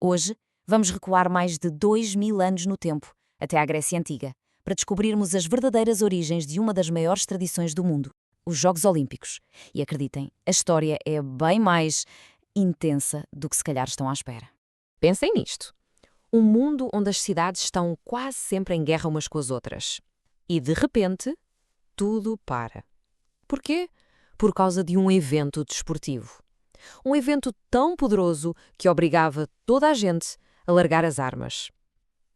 Hoje, vamos recuar mais de 2000 anos no tempo, até à Grécia Antiga, para descobrirmos as verdadeiras origens de uma das maiores tradições do mundo, os Jogos Olímpicos. E acreditem, a história é bem mais intensa do que se calhar estão à espera. Pensem nisto. Um mundo onde as cidades estão quase sempre em guerra umas com as outras. E, de repente, tudo para. Porquê? Por causa de um evento desportivo. Um evento tão poderoso que obrigava toda a gente a largar as armas.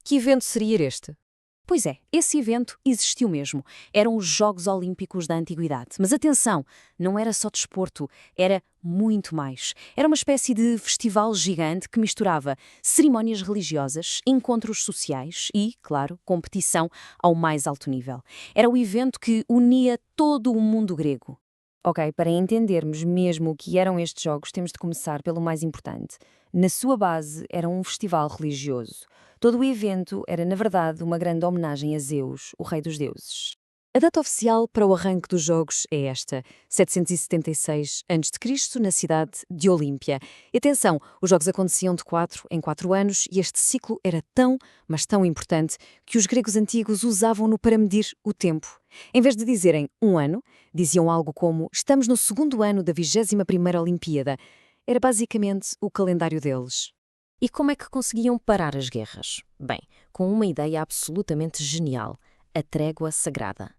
Que evento seria este? Pois é, esse evento existiu mesmo. Eram os Jogos Olímpicos da Antiguidade. Mas atenção, não era só desporto, era muito mais. Era uma espécie de festival gigante que misturava cerimónias religiosas, encontros sociais e, claro, competição ao mais alto nível. Era o evento que unia todo o mundo grego. Ok, para entendermos mesmo o que eram estes jogos, temos de começar pelo mais importante. Na sua base, era um festival religioso. Todo o evento era, na verdade, uma grande homenagem a Zeus, o rei dos deuses. A data oficial para o arranque dos jogos é esta, 776 a.C., na cidade de Olímpia. E atenção, os jogos aconteciam de 4 em 4 anos e este ciclo era tão, mas tão importante, que os gregos antigos usavam-no para medir o tempo. Em vez de dizerem um ano, diziam algo como estamos no segundo ano da 21ª Olimpíada. Era basicamente o calendário deles. E como é que conseguiam parar as guerras? Bem, com uma ideia absolutamente genial: a trégua sagrada.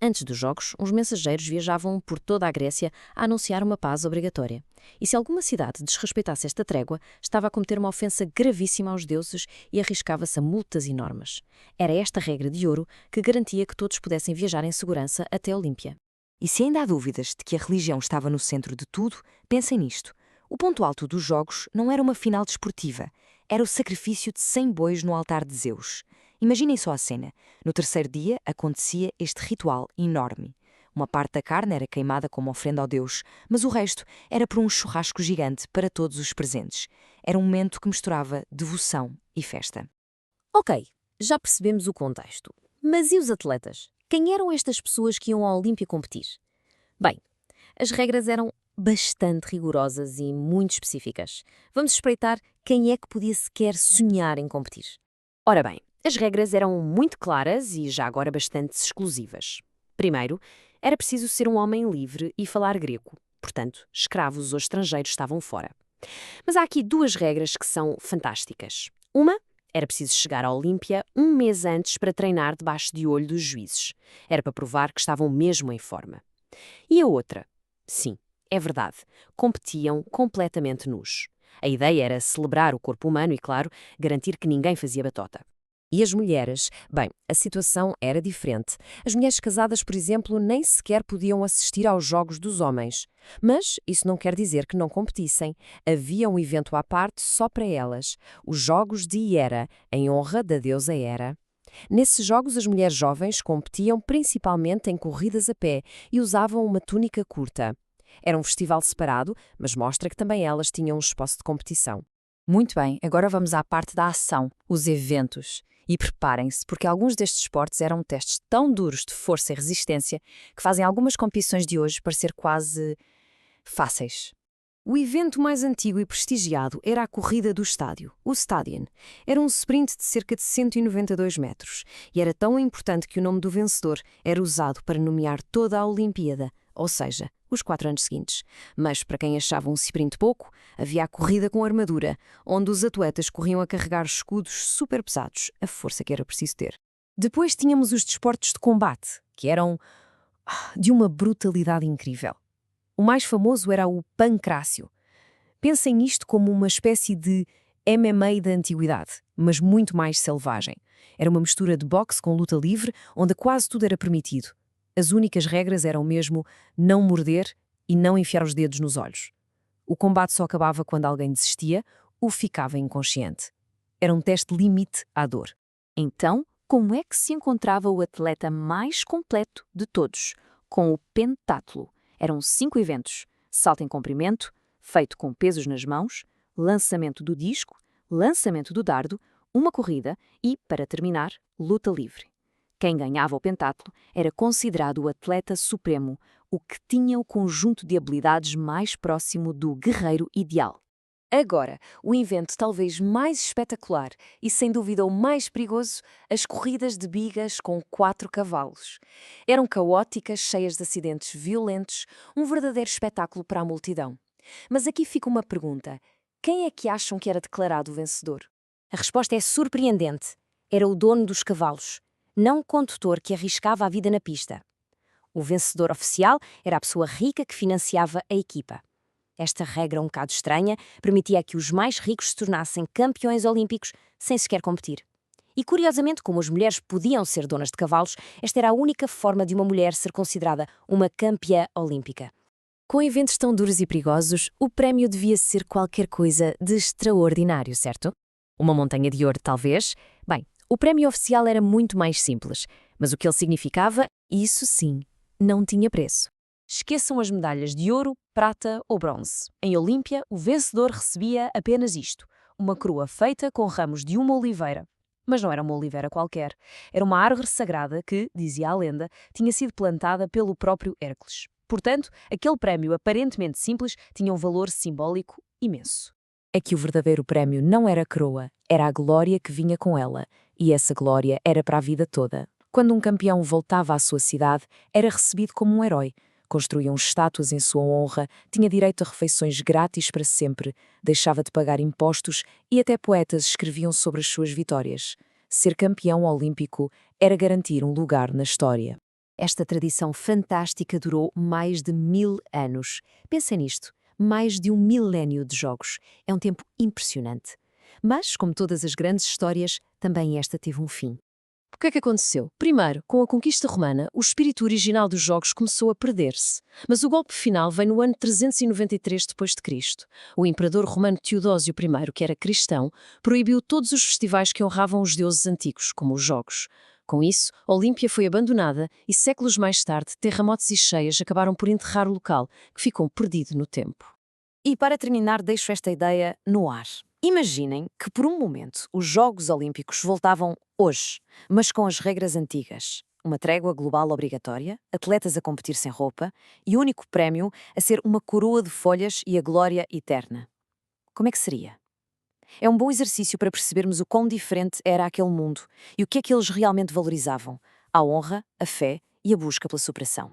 Antes dos jogos, uns mensageiros viajavam por toda a Grécia a anunciar uma paz obrigatória. E se alguma cidade desrespeitasse esta trégua, estava a cometer uma ofensa gravíssima aos deuses e arriscava-se a multas enormes. Era esta regra de ouro que garantia que todos pudessem viajar em segurança até Olímpia. E se ainda há dúvidas de que a religião estava no centro de tudo, pensem nisto. O ponto alto dos jogos não era uma final desportiva, era o sacrifício de 100 bois no altar de Zeus. Imaginem só a cena. No terceiro dia acontecia este ritual enorme. Uma parte da carne era queimada como ofrenda ao Deus, mas o resto era por um churrasco gigante para todos os presentes. Era um momento que misturava devoção e festa. Ok, já percebemos o contexto. Mas e os atletas? Quem eram estas pessoas que iam à Olímpia competir? Bem, as regras eram bastante rigorosas e muito específicas. Vamos espreitar quem é que podia sequer sonhar em competir. Ora bem, as regras eram muito claras e já agora bastante exclusivas. Primeiro, era preciso ser um homem livre e falar grego. Portanto, escravos ou estrangeiros estavam fora. Mas há aqui duas regras que são fantásticas. Uma, era preciso chegar à Olímpia um mês antes para treinar debaixo de olho dos juízes. Era para provar que estavam mesmo em forma. E a outra? Sim, é verdade, competiam completamente nus. A ideia era celebrar o corpo humano e, claro, garantir que ninguém fazia batota. E as mulheres? Bem, a situação era diferente. As mulheres casadas, por exemplo, nem sequer podiam assistir aos jogos dos homens. Mas isso não quer dizer que não competissem. Havia um evento à parte só para elas, os Jogos de Hera, em honra da deusa Hera. Nesses jogos, as mulheres jovens competiam principalmente em corridas a pé e usavam uma túnica curta. Era um festival separado, mas mostra que também elas tinham um espaço de competição. Muito bem, agora vamos à parte da ação, os eventos. E preparem-se, porque alguns destes esportes eram testes tão duros de força e resistência que fazem algumas competições de hoje parecer quase fáceis. O evento mais antigo e prestigiado era a corrida do estádio, o Stadion. Era um sprint de cerca de 192 metros e era tão importante que o nome do vencedor era usado para nomear toda a Olimpíada, ou seja, os 4 anos seguintes. Mas para quem achava um sprint pouco, havia a corrida com armadura, onde os atletas corriam a carregar escudos super pesados, a força que era preciso ter. Depois tínhamos os desportos de combate, que eram de uma brutalidade incrível. O mais famoso era o pancrácio. Pensem nisto como uma espécie de MMA da antiguidade, mas muito mais selvagem. Era uma mistura de boxe com luta livre, onde quase tudo era permitido. As únicas regras eram mesmo não morder e não enfiar os dedos nos olhos. O combate só acabava quando alguém desistia ou ficava inconsciente. Era um teste limite à dor. Então, como é que se encontrava o atleta mais completo de todos? Com o pentátulo. Eram 5 eventos: salto em comprimento, feito com pesos nas mãos, lançamento do disco, lançamento do dardo, uma corrida e, para terminar, luta livre. Quem ganhava o pentátulo era considerado o atleta supremo, o que tinha o conjunto de habilidades mais próximo do guerreiro ideal. Agora, o invento talvez mais espetacular e sem dúvida o mais perigoso, as corridas de bigas com 4 cavalos. Eram caóticas, cheias de acidentes violentos, um verdadeiro espetáculo para a multidão. Mas aqui fica uma pergunta: quem é que acham que era declarado o vencedor? A resposta é surpreendente. Era o dono dos cavalos, não o condutor que arriscava a vida na pista. O vencedor oficial era a pessoa rica que financiava a equipa. Esta regra um bocado estranha permitia que os mais ricos se tornassem campeões olímpicos sem sequer competir. E curiosamente, como as mulheres podiam ser donas de cavalos, esta era a única forma de uma mulher ser considerada uma campeã olímpica. Com eventos tão duros e perigosos, o prémio devia ser qualquer coisa de extraordinário, certo? Uma montanha de ouro, talvez? Bem, o prémio oficial era muito mais simples, mas o que ele significava, isso sim, não tinha preço. Esqueçam as medalhas de ouro, prata ou bronze. Em Olímpia, o vencedor recebia apenas isto, uma coroa feita com ramos de uma oliveira. Mas não era uma oliveira qualquer. Era uma árvore sagrada que, dizia a lenda, tinha sido plantada pelo próprio Hércules. Portanto, aquele prémio aparentemente simples tinha um valor simbólico imenso. É que o verdadeiro prémio não era a coroa, era a glória que vinha com ela, e essa glória era para a vida toda. Quando um campeão voltava à sua cidade, era recebido como um herói. Construíam estátuas em sua honra, tinha direito a refeições grátis para sempre, deixava de pagar impostos e até poetas escreviam sobre as suas vitórias. Ser campeão olímpico era garantir um lugar na história. Esta tradição fantástica durou mais de 1000 anos. Pensem nisto, mais de um milénio de jogos. É um tempo impressionante. Mas, como todas as grandes histórias, também esta teve um fim. O que é que aconteceu? Primeiro, com a conquista romana, o espírito original dos jogos começou a perder-se. Mas o golpe final vem no ano 393 d.C. O imperador romano Teodósio I, que era cristão, proibiu todos os festivais que honravam os deuses antigos, como os jogos. Com isso, Olímpia foi abandonada e séculos mais tarde, terremotos e cheias acabaram por enterrar o local, que ficou perdido no tempo. E para terminar, deixo esta ideia no ar. Imaginem que por um momento os Jogos Olímpicos voltavam hoje, mas com as regras antigas. Uma trégua global obrigatória, atletas a competir sem roupa e o único prémio a ser uma coroa de folhas e a glória eterna. Como é que seria? É um bom exercício para percebermos o quão diferente era aquele mundo e o que é que eles realmente valorizavam: a honra, a fé e a busca pela superação.